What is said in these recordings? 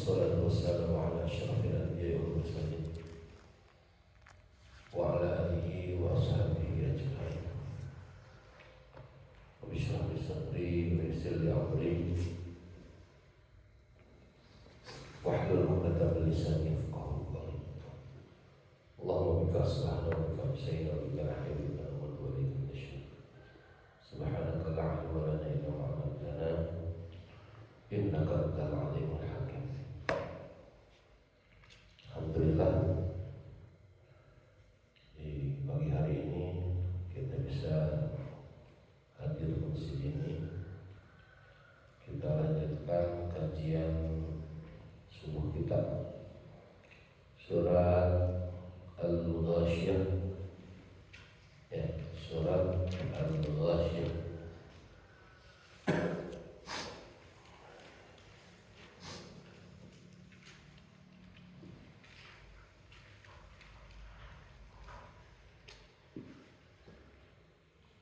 Wassalatu wassalamu ala asyrafil anbiya'i wal mursalin wa ala alihi wa ashabihi ajma'in. Rabbi shrah li sadri wa yassir li amri wahlul 'uqdatam min lisani yafqahu qawli. Allahumma bika asbahna wa bika amsayna wa bika nahyina wa bika ilayka nushur. Subhanaka la 'ilma lana illa ma 'allamtana innaka antal 'alimul hakim. Alhamdulillah, di pagi hari ini kita bisa hadir di masjid ini. Kita lanjutkan kajian subuh kita, surat Al-Ghasyiyah, ya, surat Al-Ghasyiyah.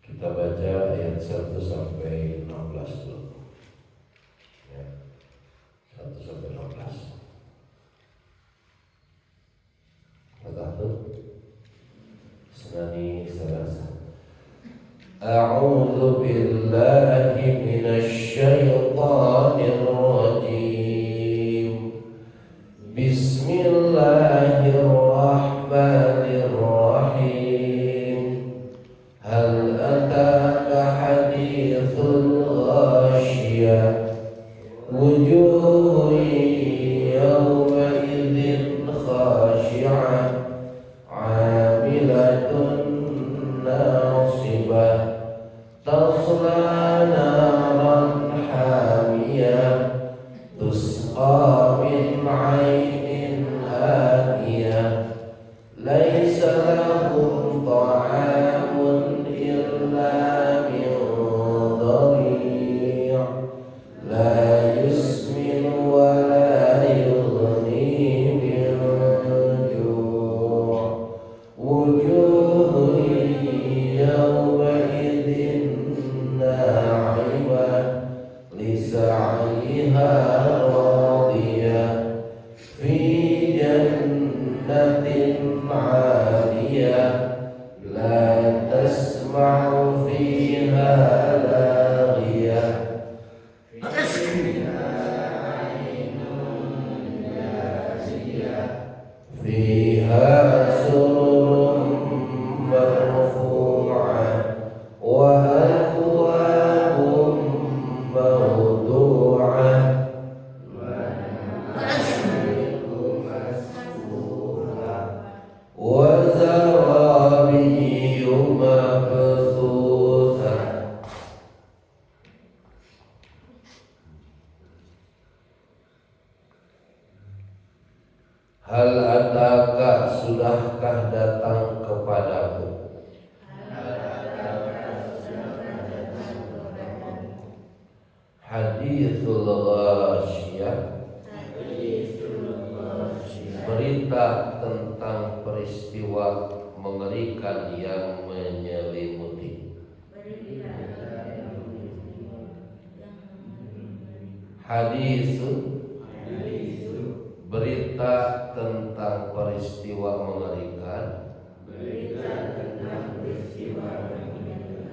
Kita baca ayat 1 sampai 16 dulu. Ya, 1 sampai 16. Fatahtu Senani Salasa. A'udzu billahi minasy syaithanir rajim. Bismillahirrahmanirrahim. Hal ataka hadithul ghasyiyah. Wujuhun yawma idzin khashi'ah, 'amilatun nasibah, tasla naran hamiyah, tusqa min 'ainin aniyah, laisa lahum ta'amun illa min dhari', la yusmin wa la yughni min ju', wujuhun yawma idzin na'imah, li sa'yiha radiyah, fi jannatin 'aliyah, la tasma'u fiha laghiyah, fiha sururun marfu'ah wa akwabun mawdu'ah wa zarabiyyu mabthuthah. Hal ataka, sudahkah datang kepadamu, hadithul ghasyiyah, berita tentang peristiwa mengerikan yang menyelimuti. Hadithun, berita tentang peristiwa mengerikan,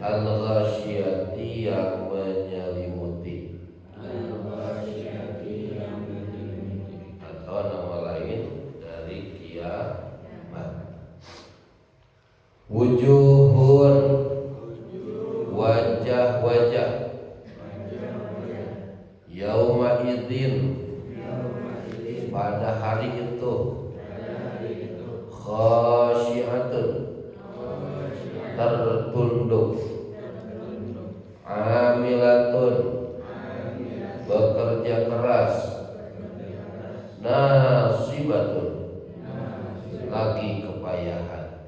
al-ghasyiyati, yang menyelimuti, atau nama lain dari kiamat. Wujuhun, wajah-wajah, yauma idzin, pada hari itu, khasyi'atun, tertunduk, amilatun, bekerja keras, nasibatun, lagi kepayahan,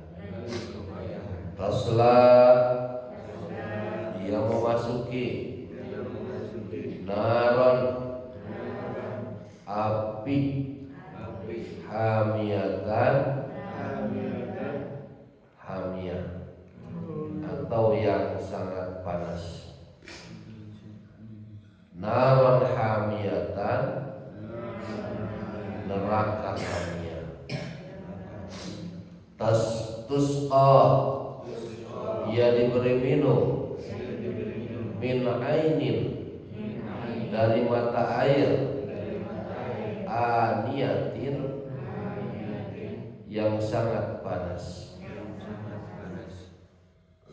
tasla, dia memasuki, naron, api, hamiyatan, hamiyah, atau yang sangat panas. Naron hamiyatan, makannya. Tusqa, ia diberi minum, min ainin, dari mata air, aniyatin, yang sangat panas.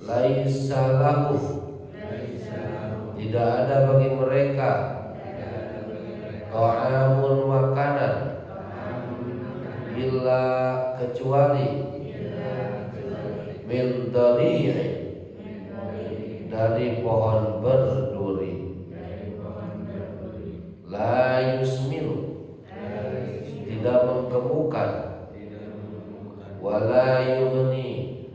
Laisa lahu, tidak ada bagi mereka, ta'amun makanan, illa kecuali, min dhari'in, dari pohon berduri, la yusminu, tidak menggemukkan, wala yughni,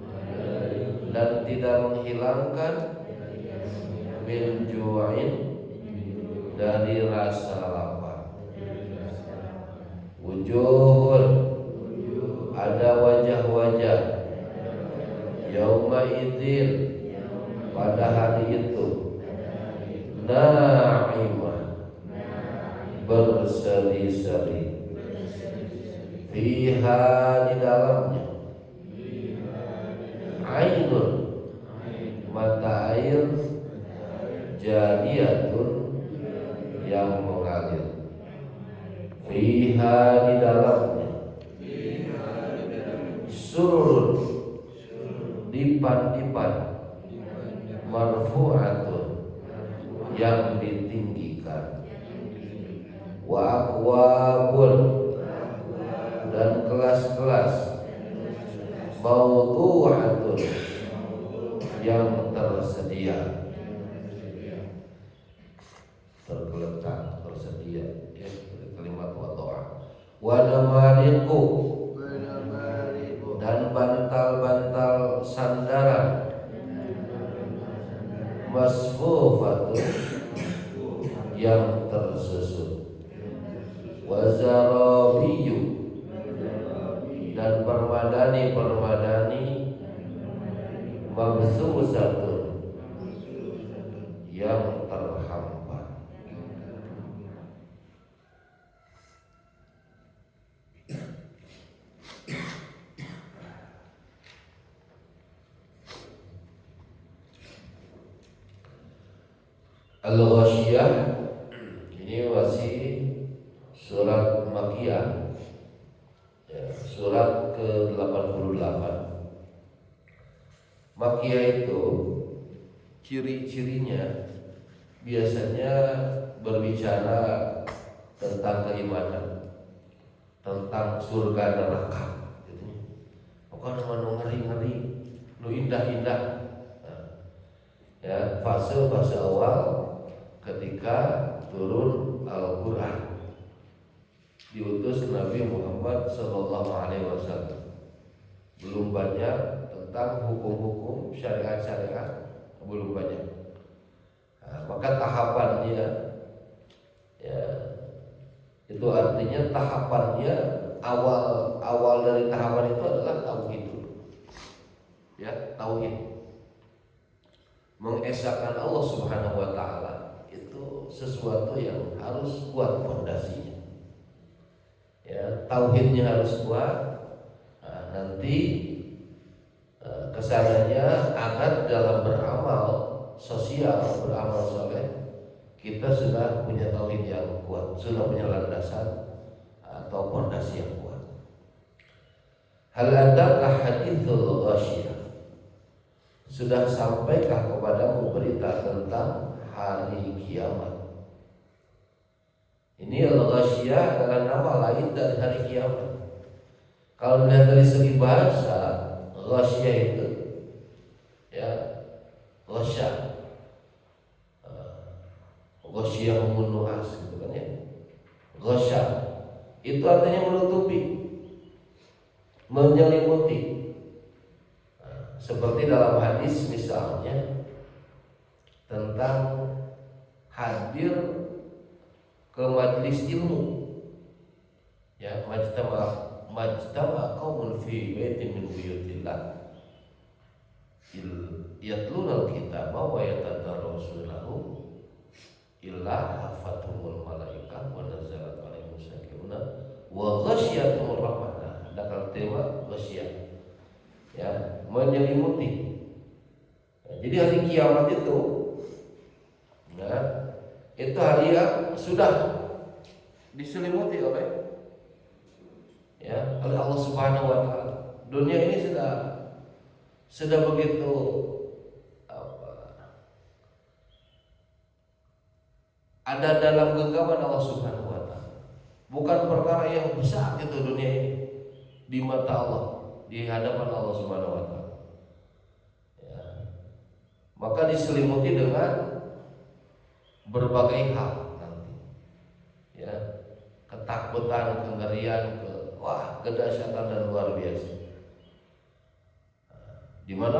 dan tidak menghilangkan, min ju'in, dari rasa lapar. Wujuhun, ada wajah-wajah, yauma idzin, pada hari itu, na'imah, berseri-seri, fiha, di dalamnya, ainun, mata air, jariyatun, yang mengalir, fiha, di dalamnya, sururun, dipan-dipan, marfu'atun, yang ditinggikan, wa akwabun, dan kelas-kelas, mawdu'atun, yang tersedia, tergeletak, tersedia, ya, kalimat wadu'a. Wa namariqu, dan bantal-bantal sandaran, masfufatun, yang tersusun, wa zarabiyu, dan permadani-permadani, mabsusatun, yang terhampa. Al-Ghasyiyah ini masih surat Makkiyah, ya, surat ke-88. Makkiyah itu ciri-cirinya biasanya berbicara tentang keimanan, tentang surga neraka, gitu. Pokoknya nu ngeri-ngeri, nu indah-indah. Nah, ya, fase-fase awal ketika turun Al-Quran, diutus Nabi Muhammad SAW. Belum banyak tentang hukum-hukum, syariat-syariat, belum banyak. Nah, maka tahapannya, ya, itu artinya tahapannya, awal dari tahapan itu adalah tauhid, ya, tauhid. Mengesahkan Allah Subhanahu wa Ta'ala itu sesuatu yang harus kuat fondasinya, ya, tauhidnya harus kuat. Nah, nanti kesananya agar dalam beramal sosial, beramal soleh, kita sudah punya tauhid yang kuat, sudah punya landasan atau fondasi yang kuat. Hal adakah hadithul ghasyiyah, sudah sampaikah kepadamu berita tentang hari kiamat? Ini al-ghasyiyah adalah nama lain dari hari kiamat. Kalau dilihat dari segi bahasa, ghasyiyah itu, ya, ghasyah, ghasyiyah menuas, gitu kan, ya. Ghasyah itu artinya menutupi, menyelimuti. Seperti dalam hadis misalnya tentang hadir ke majelis ilmu, ya, majtama qaumun fi baitin min buyutillah yatluna al-kitaba wa yatadarrasunahu illa hafathumul malaikah wa nazalat alaihim sakinah wa ghasyiyatuhum kiamat itu, ya, itu hari yang sudah diselimuti oleh oleh Allah Subhanahu wa taala. Dunia ini sudah begitu ada dalam genggaman Allah Subhanahu wa taala. Bukan perkara yang besar itu dunia ini di mata Allah, di hadapan Allah Subhanahu wa taala. Ya. Maka diselimuti dengan berbagai hal nanti. Ya. Ketakutan, kengerian, kedahsyatan dan luar biasa. Di mana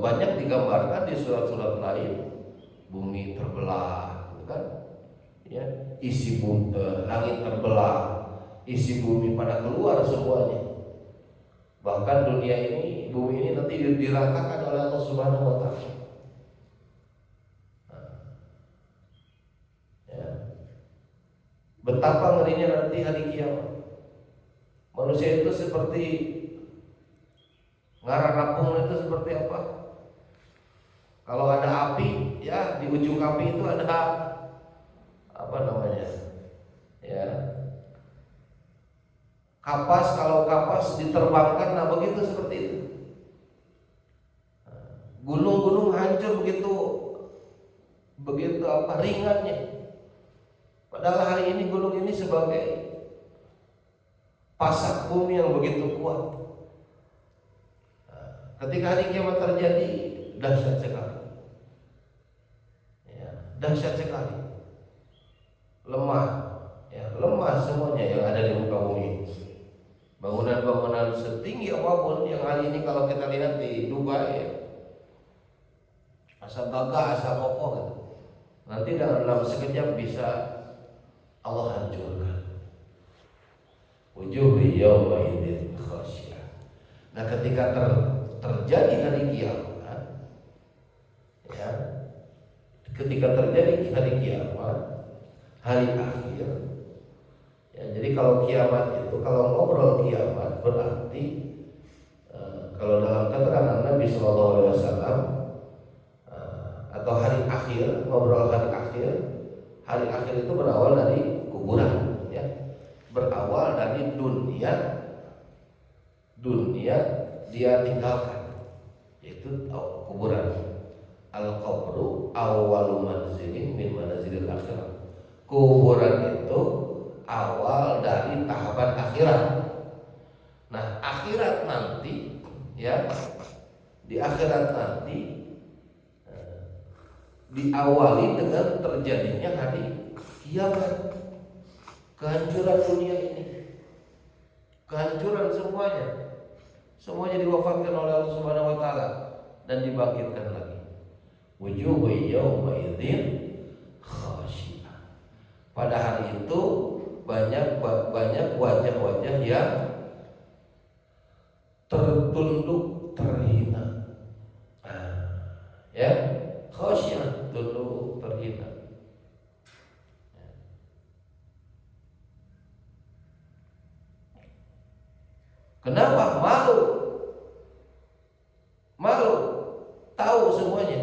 banyak digambarkan di surat-surat lain, bumi terbelah, gitu kan? Ya, isi bumi, langit terbelah, isi bumi pada keluar semuanya. Bahkan dunia ini, bumi ini nanti diratakan oleh Allah Subhanahu wa taala. Ya. Betapa ngerinya nanti hari kiamat. Manusia itu seperti ngarang-rapung itu seperti apa? Kalau ada api, ya di ujung api itu ada apa namanya? Ya. Kapas, kalau kapas diterbangkan, nah begitu seperti itu. Gunung-gunung hancur begitu apa ringannya. Padahal hari ini gunung ini sebagai pasak bumi yang begitu kuat. Ketika hari kiamat terjadi, dahsyat sekali. Ya, dahsyat sekali. Lemah semuanya yang ada di muka bumi. Bangunan-bangunan setinggi apapun yang hari ini kalau kita lihat di Dubai, ya, asal gagah, asal kokoh gitu. Nanti dalam sekejap bisa Allah hancurkan. Wujuh yawma idzin khasyah. Nah, ketika terjadi hari kiamat, ya, ketika terjadi hari kiamat, hari akhir, ya, jadi kalau kiamat itu, kalau ngobrol kiamat berarti kalau dalam keterangan Nabi Shallallahu Alaihi Wasallam atau hari akhir, ngobrol hari akhir itu berawal dari kuburan, ya, berawal dari dunia dia tinggalkan, yaitu kuburan. Al-qabru awwalu manzilin min manazilil akhirah. Kuburan itu awal dari tahapan akhirat. Nah, akhirat nanti, ya, di akhirat nanti diawali dengan terjadinya hari kiamat, kehancuran dunia ini, kehancuran semuanya diwafatkan oleh Allah Subhanahu wa taala dan dibangkitkan lagi. Wujuhu yawma idzin khasyiyah. Pada hari itu banyak wajah-wajah yang tertunduk, terhina. Ya, khasyiyah, tunduk, terhina. Kenapa? Malu, tahu semuanya.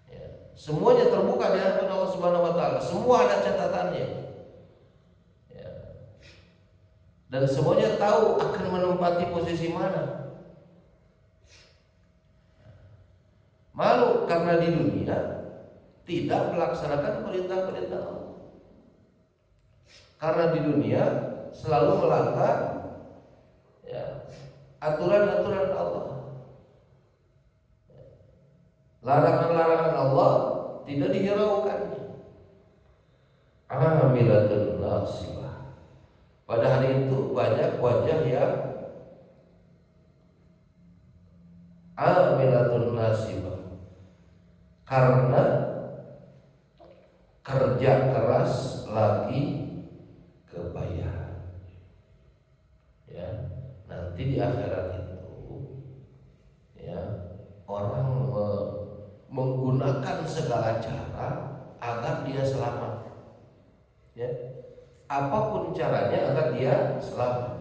Ya, semuanya terbuka di hadapan Allah Subhanahu wa taala. Semua ada catatannya. Ya. Dan semuanya tahu akan menempati posisi mana. Malu karena di dunia tidak melaksanakan perintah-perintah Allah. Karena di dunia selalu melanggar, ya, aturan-aturan Allah. Larangan-larangan Allah tidak dihiraukannya. Amilatun nasibah. Pada hari itu banyak wajah yang amilatun nasibah, karena kerja keras lagi kebayar. Ya, nanti di akhirat itu, ya, orang menggunakan segala cara agar dia selamat. Ya, apapun caranya agar dia selamat.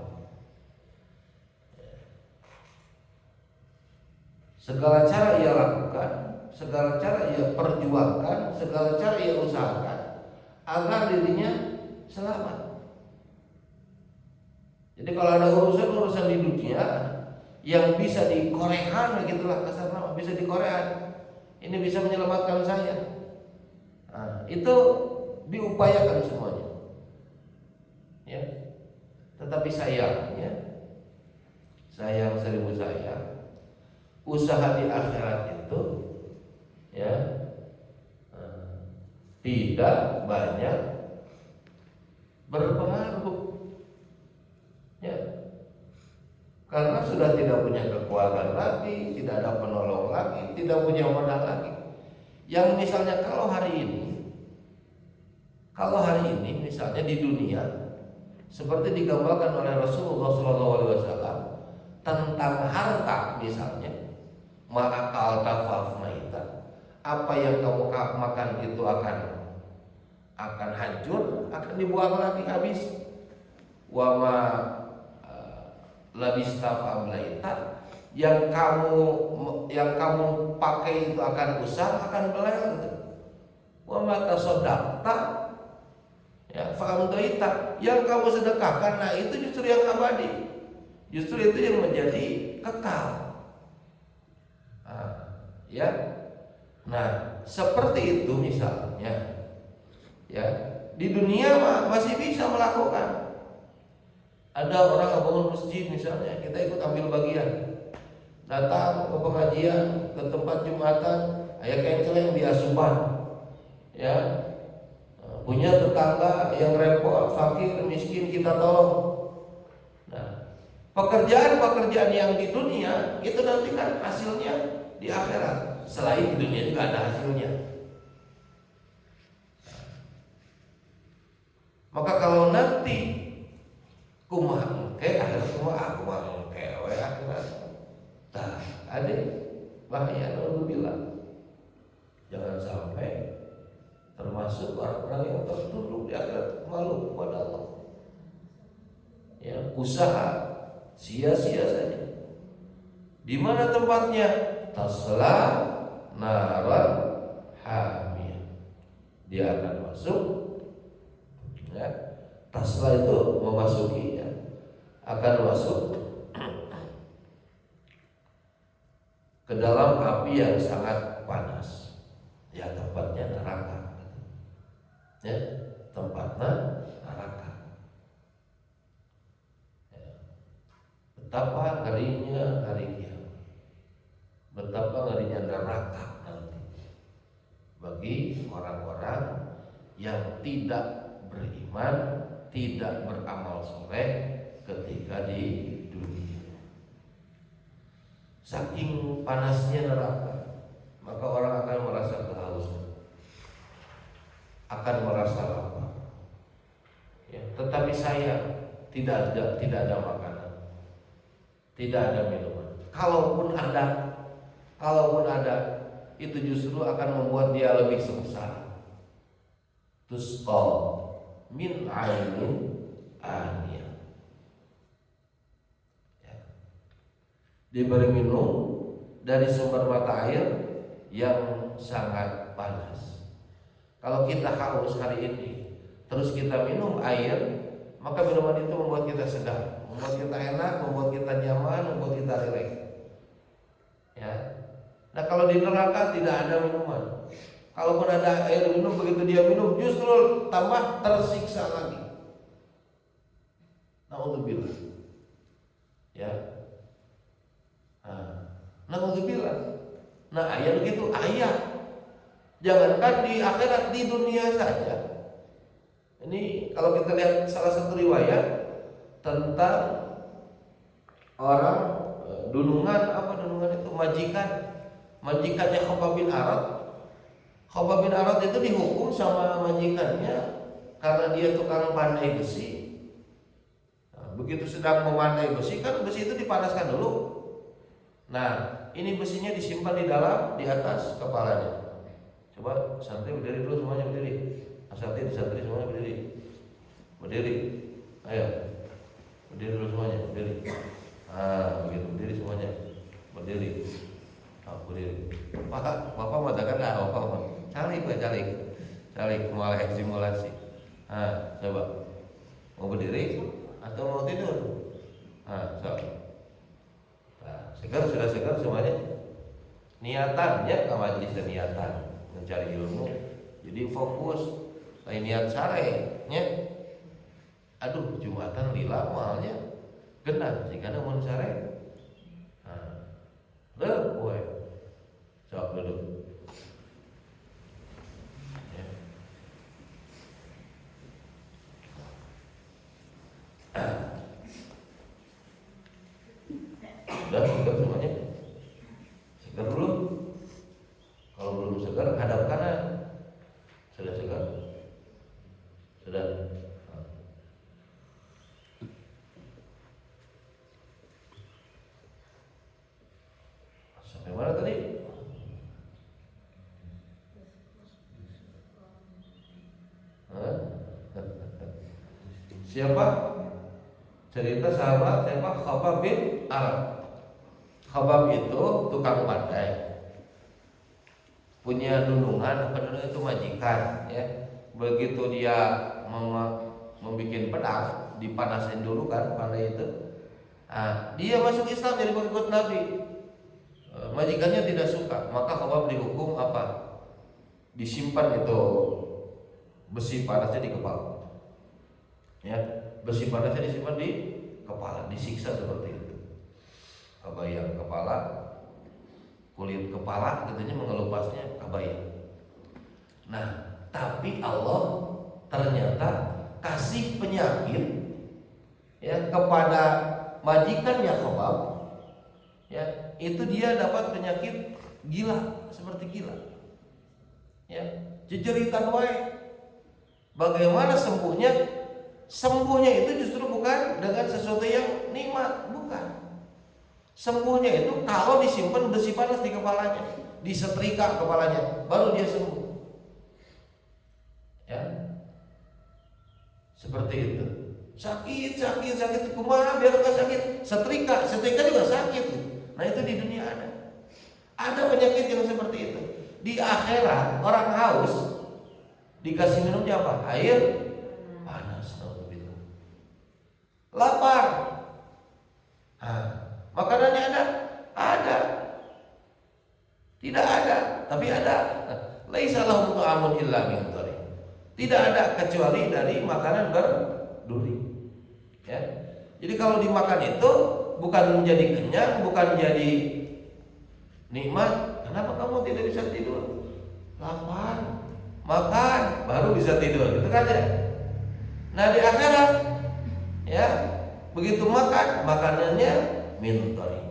Segala cara ia lakukan, segala cara ia perjuangkan, segala cara ia usahakan agar dirinya selamat. Jadi kalau ada urusan di dunia yang bisa dikorehan, begitulah kasar nama, bisa dikorehan, ini bisa menyelamatkan saya. Nah, itu diupayakan semuanya. Ya. Tetapi sayangnya, sayang seribu sayang, usaha di akhirat itu ya tidak banyak berpengaruh. Ya. Karena sudah tidak punya kekuatan lagi, tidak ada penolong lagi, tidak punya modal lagi. Yang misalnya kalau hari ini misalnya di dunia seperti digambarkan oleh Rasulullah SAW tentang harta misalnya, maka tafafnaita, apa yang kamu makan itu akan hancur, akan dibuang lagi habis. Wama labista famlaita, yang kamu pakai itu akan usang, akan belalang. Wama tasodakta, ya famdoita, yang kamu sedekahkan, nah itu justru yang abadi, justru itu yang menjadi kekal. Ya, nah seperti itu misalnya, ya di dunia masih bisa melakukan. Ada orang bangun masjid misalnya, kita ikut ambil bagian, datang ke pengajian, ke tempat jumatan, ayah kenceleng di asupan, ya punya tetangga yang repot, fakir, miskin, kita tolong. Nah, pekerjaan yang di dunia itu nanti kan hasilnya di akhirat. Selain di dunia juga ada hasilnya. Maka kalau nanti kumaha akhirat kumaha akhirat, nah ada bahaya. Lalu bilang jangan sampai termasuk orang-orang yang tertunduk di akhirat, malu kepada Allah. Ya, usaha sia-sia saja. Di mana tempatnya? Tasla naran hamiyah. Dia akan masuk, ya. Tasla itu memasuki, ya, akan masuk ke dalam api yang sangat panas. Ya, tempatnya neraka. Ya, tempatnya neraka. Ya. Betapa ngerinya hari kiamat, betapa ngerinya neraka nanti bagi orang-orang yang tidak beriman, tidak beramal soleh ketika di dunia. Saking panasnya neraka, maka orang akan merasa kehausan, akan merasa lapar. Ya, tetapi sayang, tidak ada makanan, tidak ada minuman. Kalaupun ada, itu justru akan membuat dia lebih sengsara. Tusqa min ainin aniyah. Ya. Diberi minum dari sumber mata air yang sangat panas. Kalau kita haus hari ini, terus kita minum air, maka minuman itu membuat kita segar, membuat kita enak, membuat kita nyaman, membuat kita rileks. Ya. Nah kalau di neraka tidak ada minuman. Kalaupun ada air minum, begitu dia minum justru tambah tersiksa lagi. Naudzubillah. Ya. Naudzubillah. Nah ayat begitu, ayat. Jangankan di akhirat, di dunia saja. Ini kalau kita lihat salah satu riwayat tentang orang dunungan itu majikannya Khabbab bin Arad. Khabbab bin Arad itu dihukum sama majikannya karena dia tukang pandai besi. Nah, begitu sedang memandai besi, kan besi itu dipanaskan dulu. Nah, ini besinya disimpan di atas kepalanya. Coba santri berdiri dulu semuanya, berdiri. Santri semuanya berdiri. Ayo, berdiri dulu semuanya, berdiri. Begitu, berdiri semuanya, berdiri. Kurir. Bapak mengatakan bapak mah. Calik mulai simulasi. Coba. Mau berdiri atau mau tidur? Coba. Sudah segar semuanya. Niatannya ke majelis dan niatan mencari ilmu. Jadi fokus. Lain niat sare nya. Aduh, Jumatan lila malnya genah jika ada mun sare. Leuh we. Sok duduk. Ya. Sudah segar semuanya. Segar dulu. Kalau belum segar hadap kanan. Sudah segar. Sudah. Sampai mana tadi? Siapa? Cerita sahabat siapa? Khabbab bin Arad. Khabbab itu tukang pandai. Punya nunungan, penunungan itu majikan, ya. Begitu dia membuat pedang, dipanasin dulu kan pandai itu. Dia masuk Islam jadi pengikut Nabi. Majikannya tidak suka, maka Khabbab dihukum apa? Disimpan itu besi panasnya di kepala. Ya, besi panasnya disimpan di kepala, disiksa seperti itu. Kabayang kepala, kulit kepala katanya mengelupasnya kabayang. Nah, tapi Allah ternyata kasih penyakit ya kepada majikannya Khabbab. Ya, itu dia dapat penyakit gila, seperti gila. Ya, jejeritan wae. Bagaimana sembuhnya? Sembuhnya itu justru bukan dengan sesuatu yang nikmat, bukan. Sembuhnya itu kalau disimpan besi panas di kepalanya, disetrika kepalanya, baru dia sembuh. Ya, seperti itu. Sakit, kumaha biar gak sakit? Setrika juga sakit. Nah itu di dunia ada. Ada penyakit yang seperti itu. Di akhirat orang haus dikasih minumnya apa? Air panas. Lapar. Makanannya ada? Ada. Tidak ada, tapi ada. Laisa lahum ta'amun illa min dhari. Tidak ada kecuali dari makanan berduri. Ya. Jadi kalau dimakan itu bukan menjadi kenyang, bukan jadi nikmat. Kenapa kamu tidak bisa tidur? Lapar. Makan baru bisa tidur, gitu kan ya? Nah di akhirat ya, begitu makan makanannya min dhari.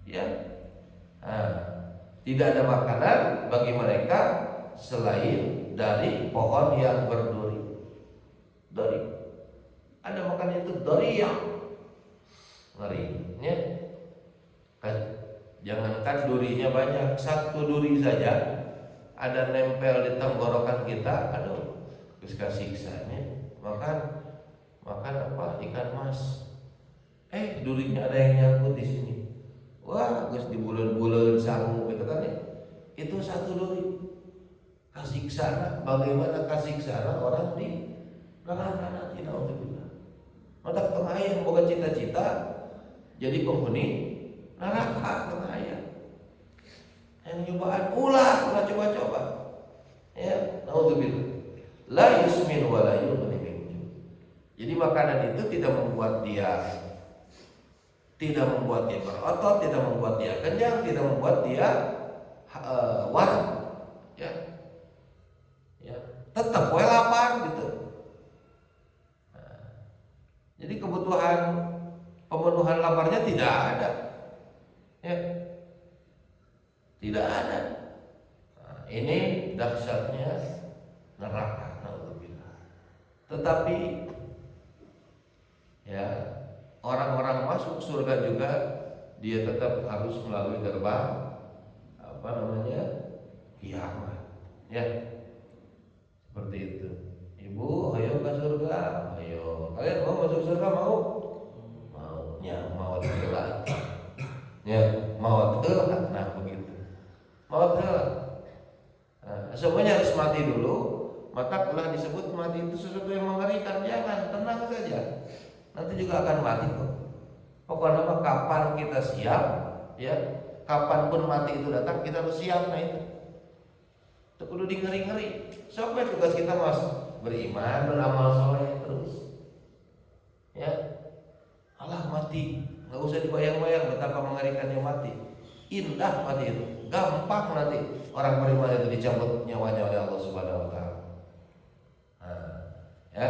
Ya. Tidak ada makanan bagi mereka selain dari pohon yang berduri. Duri. Ada makanan itu duri yang ngeri. Ya. Jangankan durinya banyak, satu duri saja ada nempel di tenggorokan kita, aduh, terus kasih siksanya. Makan apa? Ikan mas. Durinya ada yang nyangkut di sini. Wah, geus dibuleun-buleun sangu gitu kan ya. Itu satu duri. Kasih sana, bagaimana kasih sana orang di neraka nanti naudzubillah. Mata tengah yang boga cita-cita jadi penghuni neraka tengah ayat. Yang cobaan ulah coba-coba. Ya, naudzubillah. La yusmin wa la yughni min ju'. Jadi makanan itu tidak membuat dia berotot, tidak membuat dia kenyang, tidak membuat dia waras. Ya. Ya, tetap we lapar gitu. Jadi kebutuhan pemenuhan laparnya tidak ada. Ya. Tidak ada. Ini dahsyatnya neraka, naudzubillah. Tetapi ya, orang-orang masuk surga juga dia tetap harus melalui gerbang kiamat. Ya. Seperti itu. Ibu, ayo ke surga, ayo. Kalian mau masuk surga mau? Mau. Ya, mau telat. Ya, mau telat. Nah, Maut heula. Semuanya harus mati dulu, maka telah disebut mati itu sesuatu yang mengerikan. Jangan, tenang saja. Nanti juga akan mati kok. Pokoknya apa, kapan kita siap, ya, kapanpun mati itu datang kita harus siap. Nah itu kudu di ngeri-ngeri. Sampai tugas kita mas beriman, beramal soleh terus. Ya, alah mati, nggak usah dibayang-bayang betapa mengerikannya mati. Indah mati itu, gampang nanti orang beriman itu dicabut nyawanya oleh Allah Subhanahu Wa Taala. Ya,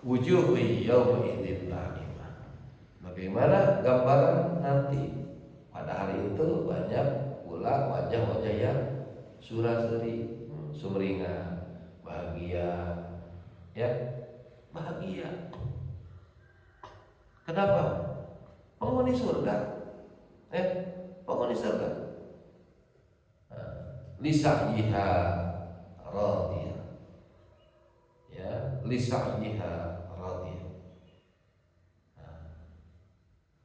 wujuh yauma idzin na'imah. Bagaimana gambaran nanti pada hari itu banyak pula wajah-wajah yang suraseri, sumringah, bahagia, ya, bahagia. Kenapa? Penghuni surga, penghuni surga. Lisa'yiha radiyah, ya, lisa'yiha radiyah.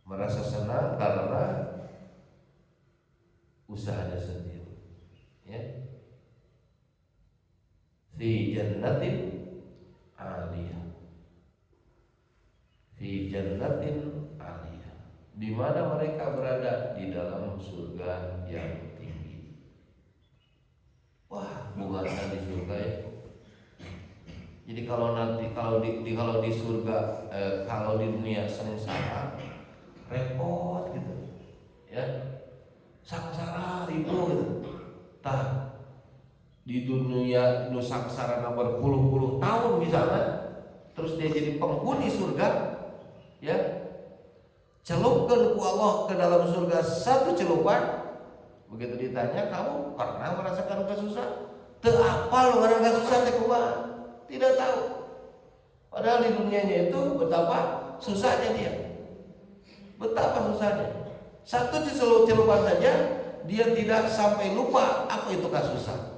Merasa senang karena usahanya sendiri, ya. Fi jannatin aliyah, fi jannatin aliyah. Di mana mereka berada? Di dalam surga yang tinggi. Wah, bunganya di surga ya. Jadi kalau nanti kalau di surga, kalau di dunia sengsara, repot gitu, ya, sangsara ribut gitu. Tah di dunia sangsara berpuluh-puluh tahun misalnya, terus dia jadi penghuni surga, ya, celupkan ku Allah ke dalam surga satu celupan. Begitu ditanya, kamu pernah merasakan kesusahan? Teu apal merasakan susah teh kumaha? Tidak tahu. Padahal di dunianya itu betapa susahnya dia. Betapa susahnya. Satu celupan saja dia tidak sampai lupa apa itu kesusahan.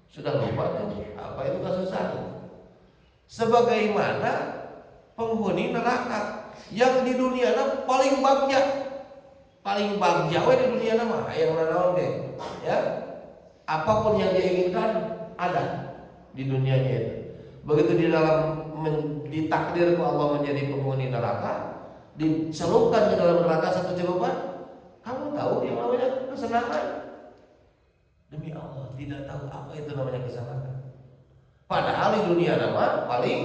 Sudah lupa tuh apa itu kesusahan. Sebagaimana penghuni neraka yang di dunia paling bagja, paling bagja di dunia mah yang nanaon deh, ya. Apapun yang dia inginkan ada di dunianya itu. Begitu di dalam ditakdir ku Allah menjadi penghuni neraka, dicelupkan ke dalam neraka satu celupan, kamu tahu yang namanya kesenangan? Demi Allah tidak tahu apa itu namanya kesenangan. Padahal di dunia nama paling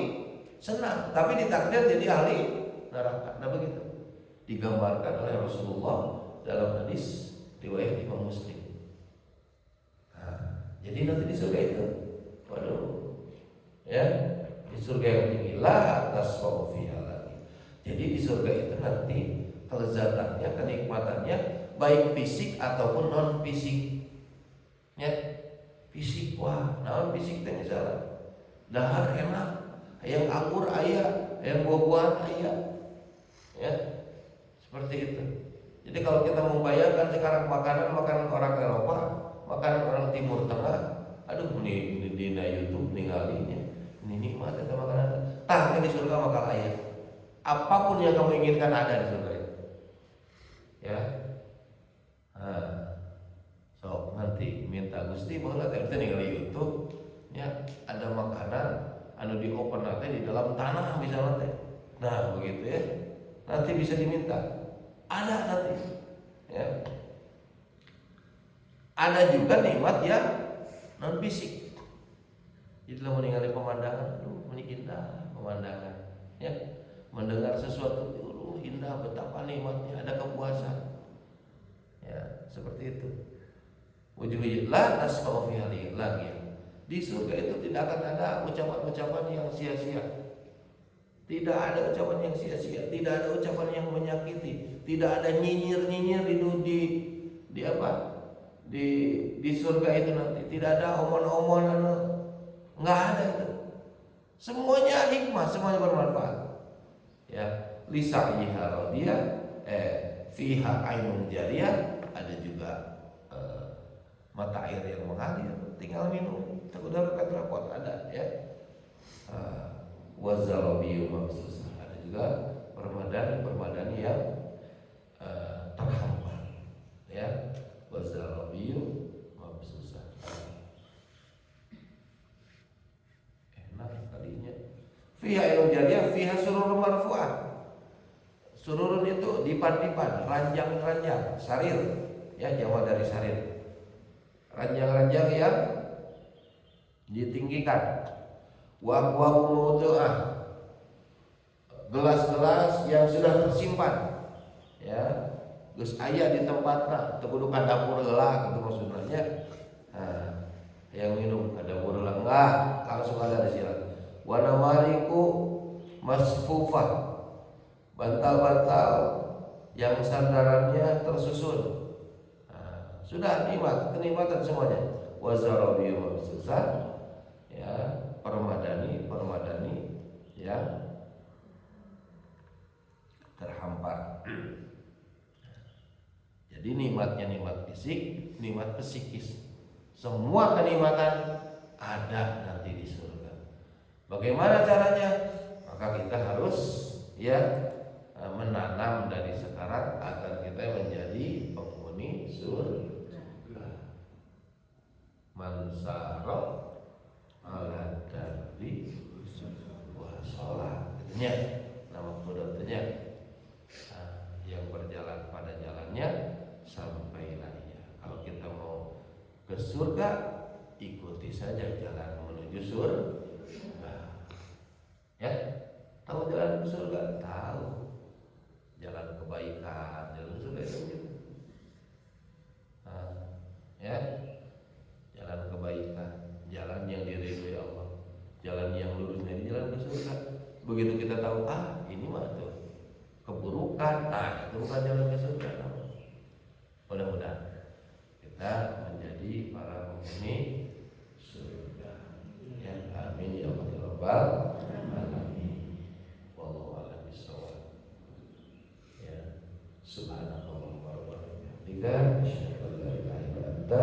senang, tapi ditakdir jadi ahli neraka. Nah begitu digambarkan oleh Rasulullah dalam hadis riwayat Imam Muslim. Jadi nanti di surga itu, waduh, ya, di surga yang tinggi la tasfa'u fiha lagi. Jadi di surga itu nanti kelezatannya, kenikmatannya baik fisik ataupun non fisik. Ya, fisik, wah, non fisik teh misalnya dahar enak, yang anggur aya, yang buah-buahan aya, ya, seperti itu. Jadi kalau kita membayangkan sekarang makanan orang Eropa, makanan orang Timur Tengah, aduh ini di YouTube ninggalinya, ini nikmat itu makanan. Tah di surga bakal aya. Apapun yang kamu inginkan ada di surga itu. Ya. So nanti minta Gusti baheula teh ningali YouTube, ya, ada makanan anu di open nanti di dalam tanah misalnya teh. Nah, begitu ya. Nanti bisa diminta. Ada nanti. Ya. Ada juga nikmat yang non fisik. Jadi kalau ningali pemandangan, aduh, ini indah pemandangan. Ya. Mendengar sesuatu, aduh, indah, betapa nikmatnya, ada kepuasan. Ya, seperti itu. Wujuhil la tasma'u fiha lagi. Di surga itu tidak akan ada ucapan-ucapan yang sia-sia. Tidak ada ucapan yang sia-sia, tidak ada ucapan yang menyakiti, tidak ada nyinyir-nyinyir di apa? Di surga itu nanti tidak ada omon-omonan, enggak ada itu. Semuanya hikmah, semuanya bermanfaat. Ya, lisa'yiha radiyah, fiha ainun jariyah, ada juga mata air yang mengalir, tinggal minum, udah repot ada, ya. Wazarabiyu maksusah, ada juga permadani yang terhampar, ya, wazarabiyu mabsusah. Enak kalinya. Fiha ilmu jadiah, fiha sururun marfu'ah. Sururun itu dipan-dipan, ranjang-ranjang, sarir, ya jawa dari sarir. Ranjang-ranjang yang ditinggikan. Wa mawdu'ah, gelas-gelas yang sudah tersimpan, ya, geus aya di tempatna, teu kudu ka dapur heula gitu maksudnya. Nah, yang minum ka dapur heula enggak, langsung ada di sini. Wa namariku masfufah, bantal-bantal yang sandarannya tersusun. Nah, sudah nikmat, kenikmatan semuanya. Wa zarabiyu mabsusah, ya, permadani ya, terhampar. Jadi nikmatnya nikmat fisik, nikmat psikis. Semua kenikmatan ada nanti di surga. Bagaimana caranya? Maka kita harus, ya, menanam dari sekarang agar kita menjadi penghuni surga. Mansara ala darbi wa sholat, katanya nama kodotnya, yang berjalan pada jalannya sampailah ia. Kalau kita mau ke surga, ikuti saja jalan menuju surga. Ya, tahu jalan ke surga? Tahu. Jalan kebaikan, jalan surga itu gitu. Ya, jalan kebaikan, jalan yang diridhoi Allah, jalan yang lurus, dari jalan ke surga. Begitu kita tahu, ini mah tuh keburukan, itu bukan jalan ke surga. Mudah-mudahan kita menjadi para penghuni surga. Ya, amin ya rabbal alamin. Wallahu a'lam bishawab. Ya, subhanallah wa bihamdihi, asyhadu an la ilaha illa anta